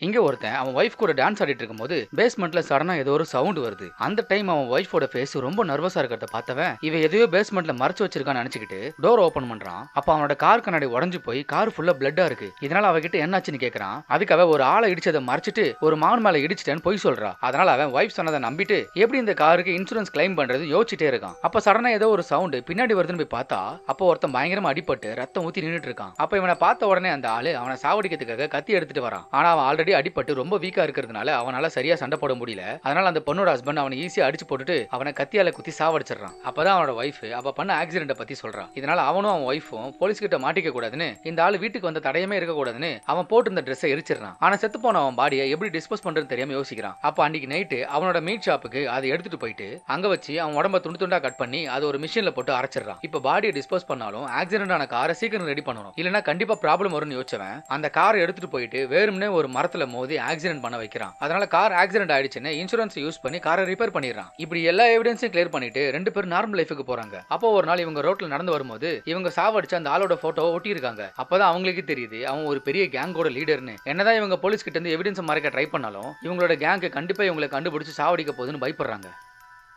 இங்க ஒருத்தன் அவன் ஒய்ஃப் கூட டான்ஸ் ஆடிட்டு இருக்கும்போது பேஸ்மெண்ட்ல சடனா ஏதோ ஒரு சவுண்ட் வருது. அந்த டைம் அவன் ஒய்ஃபோட ஃபேஸ் ரொம்ப நர்வஸா இருக்கிறத பார்த்தவன் இவன் எதையோ பேஸ்மெண்ட்ல மறைச்சு வச்சிருக்கான்னு நினைச்சுக்கிட்டு டோர் ஓபன் பண்றான். அப்ப அவனோட கார் கண்ணாடி உடைஞ்சு போய் கார் ஃபுல்லா பிளட்டா இருக்கு. இதனால அவகிட்ட என்னாச்சுன்னு கேக்குறான். அதுக்கு அவ ஒரு ஆளை இடிச்சதை மறைச்சிட்டு ஒரு மான் மேல இடிச்சிட்டேன்னு போய் சொல்றா. அதனால அவன் ஒய்ஃப் சொன்னதை நம்பிட்டு எப்படி இந்த காருக்கு இன்சூரன்ஸ் கிளைம் பண்றது யோசிச்சுட்டே இருக்கான். அப்ப சடனா ஏதோ ஒரு சவுண்ட் பின்னாடி வருதுன்னு போய் பார்த்தா அப்போ ஒருத்தன் பயங்கரமா அடிபட்டு ரத்தம் ஊத்தி நின்னுட்டு இருக்கான். அப்ப இவனை பார்த்த உடனே அந்த ஆளு அவனை சாவடிக்கிறதுக்காக கத்தி எடுத்துட்டு வரான். ஆனா அவன் ஆல்ரெடி அடிபட்டு ரொம்ப வீக்கா இருக்கிறதுனால அவனால சரியா சண்டை போட முடியல. அதனால அந்த பொண்ணோட ஹஸ்பண்ட் அவனை ஈஸியா அடிச்சு போட்டுட்டு அவனை கத்தியால குத்தி சாவடிச்சிடறான். அப்பதான் அவனோட ஒய்ஃப் அவ பண்ண ஆக்சிடென்ட் பத்தி சொல்றான். இதனால அவனும் அவன் ஒய்ஃபும் போலீஸ் கிட்ட மாட்டிக்க கூடாதுன்னு இந்த ஆளு வீட்டுக்கு வந்த தடையமே இருக்க கூடாதுன்னு அவன் போட்டிருந்த ட்ரெஸ்ஸை எரிச்சிடறான். ஆனா செத்து போன அவன் பாடியை எப்படி டிஸ்போஸ் பண்றது தெரியாம யோசிக்கிறான். அப்ப அன்னைக்கு நைட்டு அவனோட மீட் ஷாப்புக்கு அதை எடுத்துட்டு போயிட்டு அங்க வச்சு அவன் உடம்ப துண்டு துண்டா கட் பண்ணி அது ஒரு மிஷின்ல போட்டு அரைச்சிடறான். இப்ப பாடியை டிஸ்போஸ் பண்ணாலும் ஆக்சிடென்ட் ஆன காரை சீக்கிரம் ரெடி பண்ணணும், இல்லனா கண்டிப்பா ப்ராப்ளம் வரும்னு யோசிச்சவன் அந்த காரை எடுத்துட்டு போயிட்டு வேறும்னே ஒரு மரத்துல மோதி ஆக்சிடென்ட் பண்ண வைக்கிறான். அதனால கார் ஆக்சிடென்ட் ஆயிடுச்சுன்னு இன்சூரன்ஸ் யூஸ் பண்ணி காரை ரிப்பேர் பண்ணிடுறான். இப்படி எல்லா எவிடன்ஸையும் கிளியர் பண்ணிட்டு ரெண்டு பேரும் நார்மல் லைஃபுக்கு போறாங்க. அப்போ ஒரு நாள் இவங்க ரோட்ல நடந்து வரும்போது இவங்க சாவடிச்ச அந்த ஆளோட போட்டோ ஒட்டி இருக்காங்க. அப்பதான் அவங்களுக்கு தெரியுது அவன் ஒரு பெரிய கேங்கோட லீடர்னு. என்னதான் இவங்க போலீஸ் கிட்ட இருந்து எவிடன்ஸ் மறைக்க ட்ரை பண்ணாலும் இவங்களோட கேங்கு கண்டிப்பா இவங்களை கண்டுபிடிச்சு சாவடிக்க போகுதுன்னு பயப்படுறாங்க.